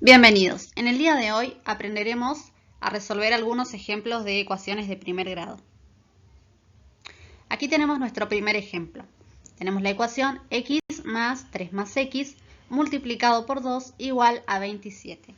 Bienvenidos. En el día de hoy aprenderemos a resolver algunos ejemplos de ecuaciones de primer grado. Aquí tenemos nuestro primer ejemplo. Tenemos la ecuación x más 3 más x multiplicado por 2 igual a 27.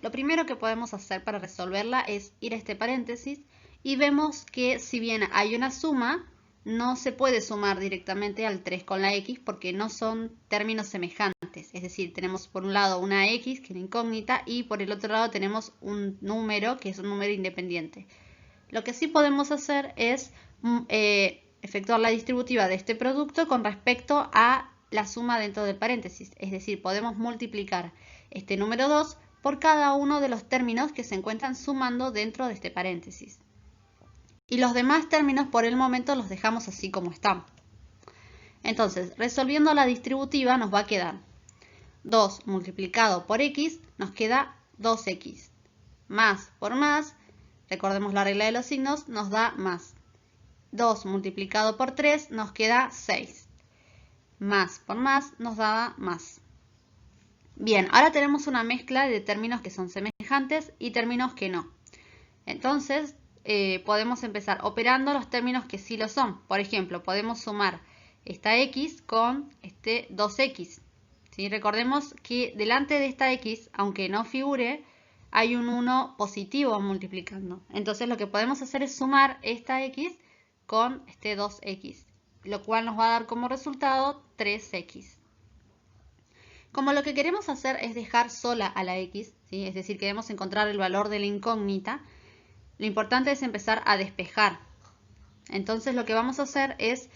Lo primero que podemos hacer para resolverla es ir a este paréntesis y vemos que si bien hay una suma, no se puede sumar directamente al 3 con la x porque no son términos semejantes. Es decir, tenemos por un lado una x que es una incógnita y por el otro lado tenemos un número que es un número independiente. Lo que sí podemos hacer es efectuar la distributiva de este producto con respecto a la suma dentro del paréntesis. Es decir, podemos multiplicar este número 2 por cada uno de los términos que se encuentran sumando dentro de este paréntesis. Y los demás términos por el momento los dejamos así como están. Entonces, resolviendo la distributiva nos va a quedar 2 multiplicado por x nos queda 2x. Más por más, recordemos la regla de los signos, nos da más. 2 multiplicado por 3 nos queda 6. Más por más nos da más. Bien, ahora tenemos una mezcla de términos que son semejantes y términos que no. Entonces, podemos empezar operando los términos que sí lo son. Por ejemplo, podemos sumar esta x con este 2x. ¿Sí? Recordemos que delante de esta x, aunque no figure, hay un 1 positivo multiplicando. Entonces lo que podemos hacer es sumar esta x con este 2x, lo cual nos va a dar como resultado 3x. Como lo que queremos hacer es dejar sola a la x, ¿sí? Es decir, queremos encontrar el valor de la incógnita, lo importante es empezar a despejar. Entonces lo que vamos a hacer es,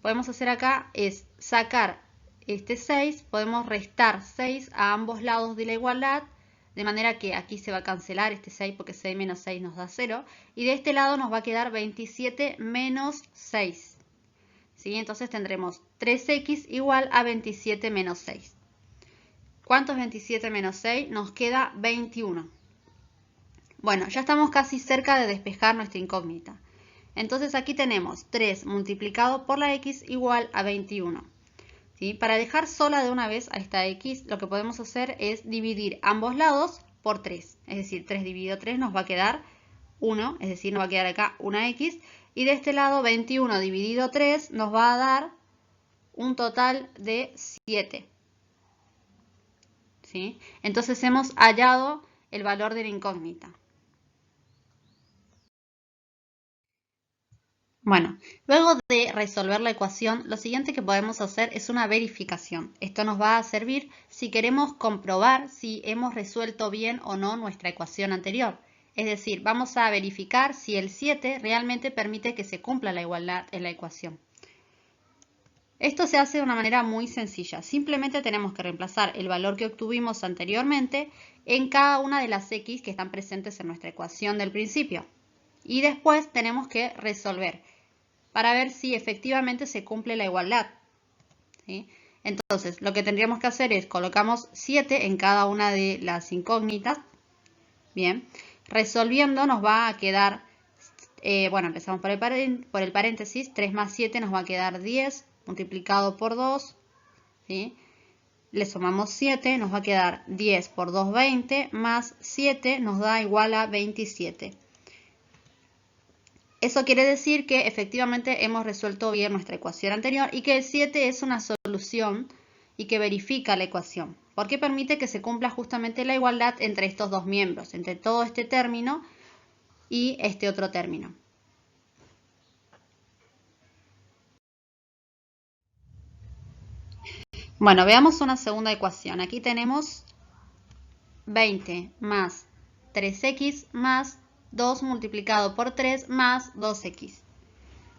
podemos hacer acá es sacar este 6, podemos restar 6 a ambos lados de la igualdad, de manera que aquí se va a cancelar este 6 porque 6 menos 6 nos da 0. Y de este lado nos va a quedar 27 menos 6. ¿Sí? Entonces tendremos 3x igual a 27 menos 6. ¿Cuánto es 27 menos 6? Nos queda 21. Bueno, ya estamos casi cerca de despejar nuestra incógnita. Entonces aquí tenemos 3 multiplicado por la x igual a 21. ¿Sí? Para dejar sola de una vez a esta x, lo que podemos hacer es dividir ambos lados por 3. Es decir, 3 dividido 3 nos va a quedar 1, es decir, nos va a quedar acá una x. Y de este lado, 21 dividido 3 nos va a dar un total de 7. ¿Sí? Entonces hemos hallado el valor de la incógnita. Bueno, luego de resolver la ecuación, lo siguiente que podemos hacer es una verificación. Esto nos va a servir si queremos comprobar si hemos resuelto bien o no nuestra ecuación anterior. Es decir, vamos a verificar si el 7 realmente permite que se cumpla la igualdad en la ecuación. Esto se hace de una manera muy sencilla. Simplemente tenemos que reemplazar el valor que obtuvimos anteriormente en cada una de las x que están presentes en nuestra ecuación del principio. Y después tenemos que resolver para ver si efectivamente se cumple la igualdad. ¿Sí? Entonces, lo que tendríamos que hacer es colocamos 7 en cada una de las incógnitas. Bien, resolviendo nos va a quedar, bueno, empezamos por el paréntesis, 3 más 7 nos va a quedar 10 multiplicado por 2. ¿Sí? Le sumamos 7, nos va a quedar 10 por 2, 20, más 7 nos da igual a 27. Eso quiere decir que efectivamente hemos resuelto bien nuestra ecuación anterior y que el 7 es una solución y que verifica la ecuación, porque permite que se cumpla justamente la igualdad entre estos dos miembros, entre todo este término y este otro término. Bueno, veamos una segunda ecuación. Aquí tenemos 20 más 3x más 2 multiplicado por 3 más 2x.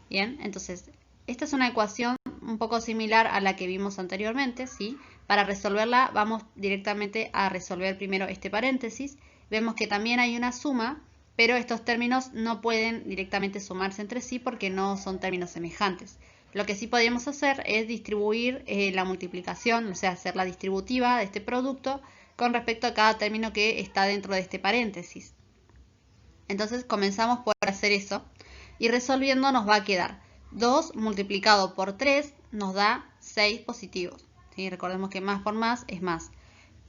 Bien, entonces esta es una ecuación un poco similar a la que vimos anteriormente, ¿sí? Para resolverla vamos directamente a resolver primero este paréntesis. Vemos que también hay una suma, pero estos términos no pueden directamente sumarse entre sí porque no son términos semejantes. Lo que sí podemos hacer es distribuir la multiplicación, o sea, hacer la distributiva de este producto con respecto a cada término que está dentro de este paréntesis. Entonces comenzamos por hacer eso y resolviendo nos va a quedar 2 multiplicado por 3 nos da 6 positivos. ¿Sí? Recordemos que más por más es más.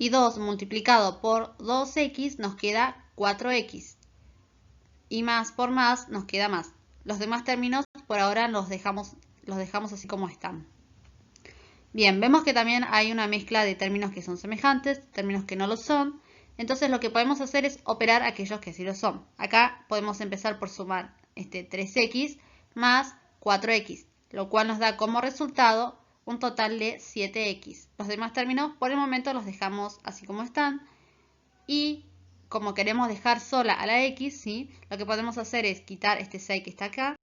Y 2 multiplicado por 2x nos queda 4x. Y más por más nos queda más. Los demás términos por ahora los dejamos así como están. Bien, vemos que también hay una mezcla de términos que son semejantes, términos que no lo son. Entonces lo que podemos hacer es operar aquellos que sí lo son. Acá podemos empezar por sumar 3x más 4x, lo cual nos da como resultado un total de 7x. Los demás términos por el momento los dejamos así como están. Y como queremos dejar sola a la x, ¿sí? Lo que podemos hacer es quitar este 6 que está acá.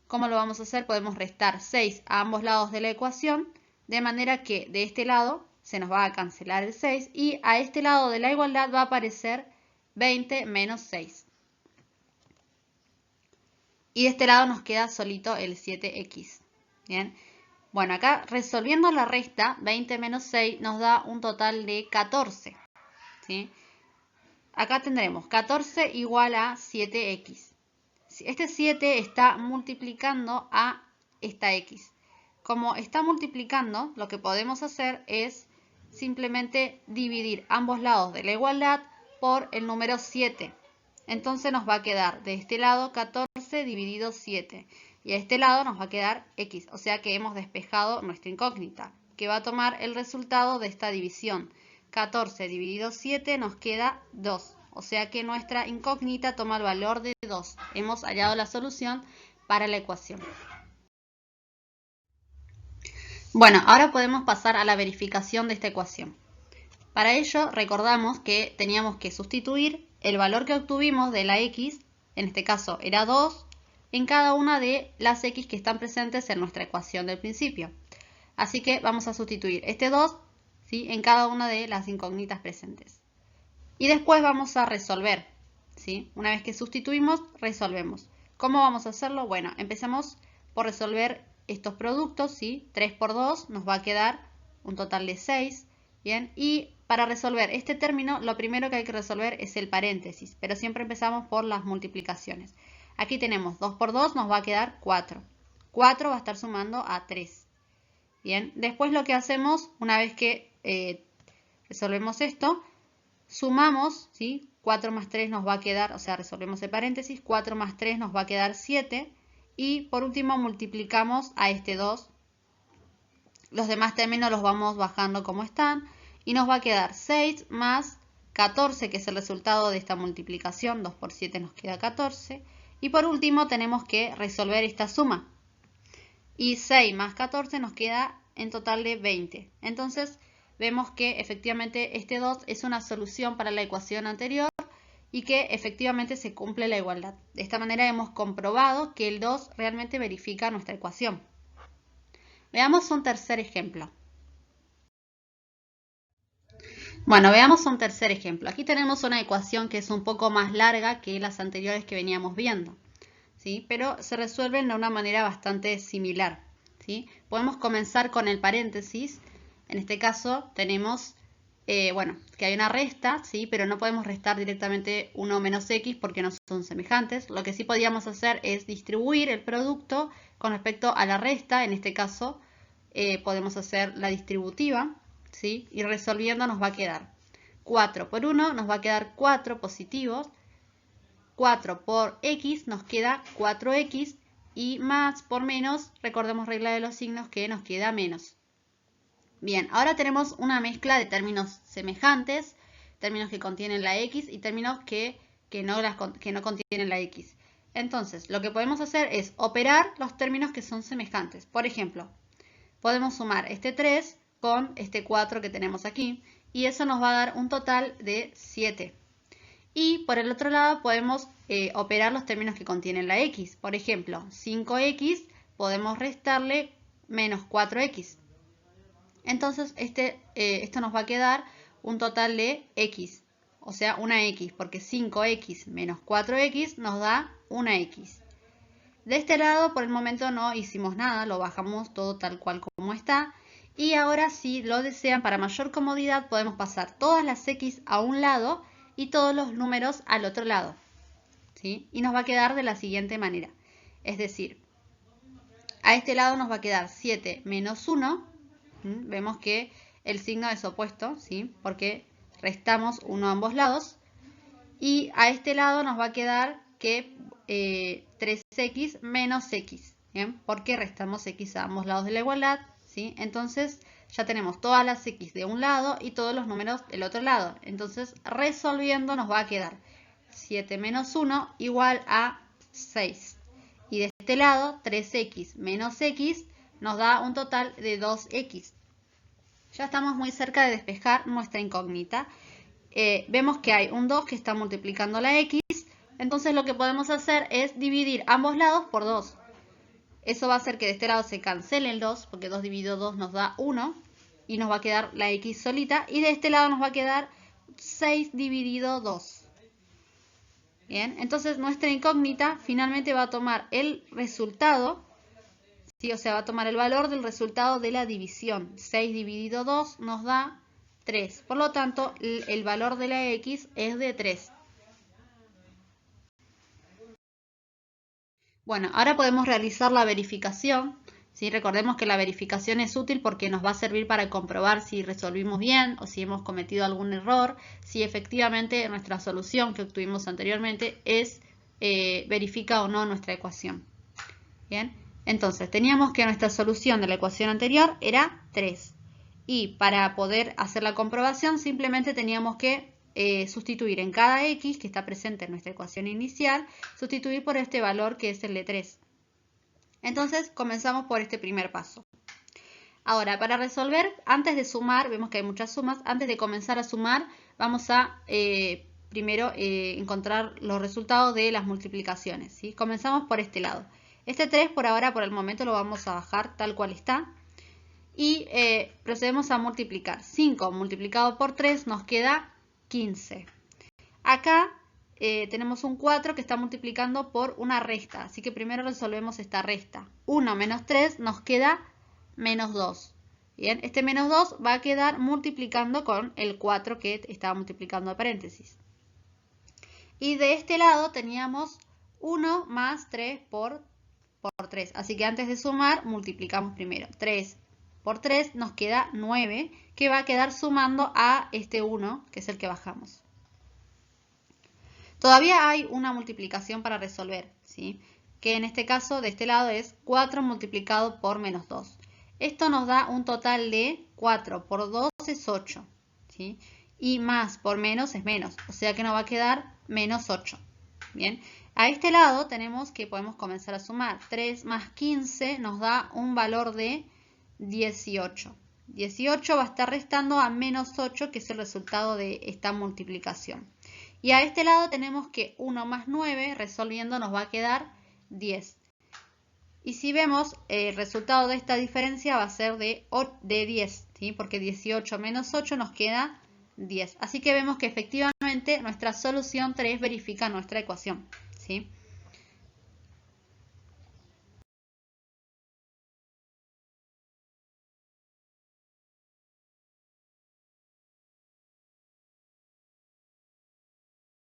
¿Cómo lo vamos a hacer? Podemos restar 6 a ambos lados de la ecuación, de manera que de este lado se nos va a cancelar el 6 y a este lado de la igualdad va a aparecer 20 menos 6. Y de este lado nos queda solito el 7x. Bien. Bueno, acá resolviendo la resta, 20 menos 6 nos da un total de 14. ¿Sí? Acá tendremos 14 igual a 7x. Este 7 está multiplicando a esta x. Como está multiplicando, lo que podemos hacer es simplemente dividir ambos lados de la igualdad por el número 7. Entonces nos va a quedar de este lado 14 dividido 7. Y a este lado nos va a quedar x. O sea que hemos despejado nuestra incógnita, que va a tomar el resultado de esta división. 14 dividido 7 nos queda 2. O sea que nuestra incógnita toma el valor de 2. Hemos hallado la solución para la ecuación. Bueno, ahora podemos pasar a la verificación de esta ecuación. Para ello recordamos que teníamos que sustituir el valor que obtuvimos de la x, en este caso era 2, en cada una de las x que están presentes en nuestra ecuación del principio. Así que vamos a sustituir este 2, ¿sí?, en cada una de las incógnitas presentes. Y después vamos a resolver, ¿sí? Una vez que sustituimos, resolvemos. ¿Cómo vamos a hacerlo? Bueno, empezamos por resolver estos productos, ¿sí? 3 por 2 nos va a quedar un total de 6, ¿bien? Y para resolver este término, lo primero que hay que resolver es el paréntesis, pero siempre empezamos por las multiplicaciones. Aquí tenemos 2 por 2 nos va a quedar 4. 4 va a estar sumando a 3. Bien, después lo que hacemos, una vez que resolvemos esto, sumamos, ¿sí? 4 más 3 nos va a quedar, o sea, resolvemos el paréntesis, 4 más 3 nos va a quedar 7. Y por último multiplicamos a este 2. Los demás términos los vamos bajando como están. Y nos va a quedar 6 más 14, que es el resultado de esta multiplicación. 2 por 7 nos queda 14. Y por último tenemos que resolver esta suma. Y 6 más 14 nos queda en total de 20. Entonces vemos que efectivamente este 2 es una solución para la ecuación anterior y que efectivamente se cumple la igualdad. De esta manera hemos comprobado que el 2 realmente verifica nuestra ecuación. Veamos un tercer ejemplo. Bueno, veamos un tercer ejemplo. Aquí tenemos una ecuación que es un poco más larga que las anteriores que veníamos viendo, ¿sí? Pero se resuelven de una manera bastante similar, ¿sí? Podemos comenzar con el paréntesis. En este caso tenemos que hay una resta, ¿sí? Pero no podemos restar directamente 1 menos x porque no son semejantes. Lo que sí podríamos hacer es distribuir el producto con respecto a la resta. En este caso podemos hacer la distributiva, ¿sí? Y resolviendo nos va a quedar 4 por 1 nos va a quedar 4 positivos. 4 por x nos queda 4x. Y más por menos, recordemos regla de los signos, que nos queda menos. Bien, ahora tenemos una mezcla de términos semejantes, términos que contienen la x y términos que no contienen la x. Entonces, lo que podemos hacer es operar los términos que son semejantes. Por ejemplo, podemos sumar este 3 con este 4 que tenemos aquí y eso nos va a dar un total de 7. Y por el otro lado podemos operar los términos que contienen la x. Por ejemplo, 5x podemos restarle menos 4x. Entonces esto nos va a quedar un total de x, o sea, una x, porque 5x menos 4x nos da una x. De este lado por el momento no hicimos nada, lo bajamos todo tal cual como está. Y ahora si lo desean, para mayor comodidad podemos pasar todas las x a un lado y todos los números al otro lado, ¿sí? Y nos va a quedar de la siguiente manera. Es decir, a este lado nos va a quedar 7 menos 1. Vemos que el signo es opuesto, ¿sí? Porque restamos 1 a ambos lados. Y a este lado nos va a quedar que 3x menos x. ¿Bien? Porque restamos x a ambos lados de la igualdad. ¿Sí? Entonces ya tenemos todas las x de un lado y todos los números del otro lado. Entonces resolviendo nos va a quedar 7 menos 1 igual a 6. Y de este lado 3x menos x nos da un total de 2x. Ya estamos muy cerca de despejar nuestra incógnita. Vemos que hay un 2 que está multiplicando la x. Entonces lo que podemos hacer es dividir ambos lados por 2. Eso va a hacer que de este lado se cancele el 2, porque 2 dividido 2 nos da 1. Y nos va a quedar la x solita. Y de este lado nos va a quedar 6 dividido 2. Bien, entonces nuestra incógnita finalmente va a tomar el resultado, ¿sí? O sea, va a tomar el valor del resultado de la división. 6 dividido 2 nos da 3. Por lo tanto, el valor de la x es de 3. Bueno, ahora podemos realizar la verificación. ¿Sí? Recordemos que la verificación es útil porque nos va a servir para comprobar si resolvimos bien o si hemos cometido algún error, si efectivamente nuestra solución que obtuvimos anteriormente verifica o no nuestra ecuación. Bien, entonces teníamos que nuestra solución de la ecuación anterior era 3. Y para poder hacer la comprobación simplemente teníamos que sustituir en cada x que está presente en nuestra ecuación inicial, sustituir por este valor que es el de 3. Entonces comenzamos por este primer paso. Ahora, para resolver, antes de sumar, vemos que hay muchas sumas, antes de comenzar a sumar vamos a primero encontrar los resultados de las multiplicaciones. ¿Sí? Comenzamos por este lado. Este 3 por ahora, por el momento, lo vamos a bajar tal cual está. Y procedemos a multiplicar. 5 multiplicado por 3 nos queda 15. Acá tenemos un 4 que está multiplicando por una resta. Así que primero resolvemos esta resta. 1 menos 3 nos queda menos 2. Bien, este menos 2 va a quedar multiplicando con el 4 que estaba multiplicando a paréntesis. Y de este lado teníamos 1 más 3 por 3. Así que antes de sumar multiplicamos primero. 3 por 3 nos queda 9, que va a quedar sumando a este 1, que es el que bajamos. Todavía hay una multiplicación para resolver, ¿sí? Que en este caso de este lado es 4 multiplicado por menos 2. Esto nos da un total de 4 por 2 es 8, ¿sí? Y más por menos es menos, o sea que nos va a quedar menos 8. Bien, a este lado tenemos que podemos comenzar a sumar. 3 más 15 nos da un valor de 18. 18 va a estar restando a menos 8, que es el resultado de esta multiplicación. Y a este lado tenemos que 1 más 9, resolviendo, nos va a quedar 10. Y si vemos, el resultado de esta diferencia va a ser de 10, ¿sí? Porque 18 menos 8 nos queda 10. Así que vemos que efectivamente nuestra solución 3 verifica nuestra ecuación, ¿sí?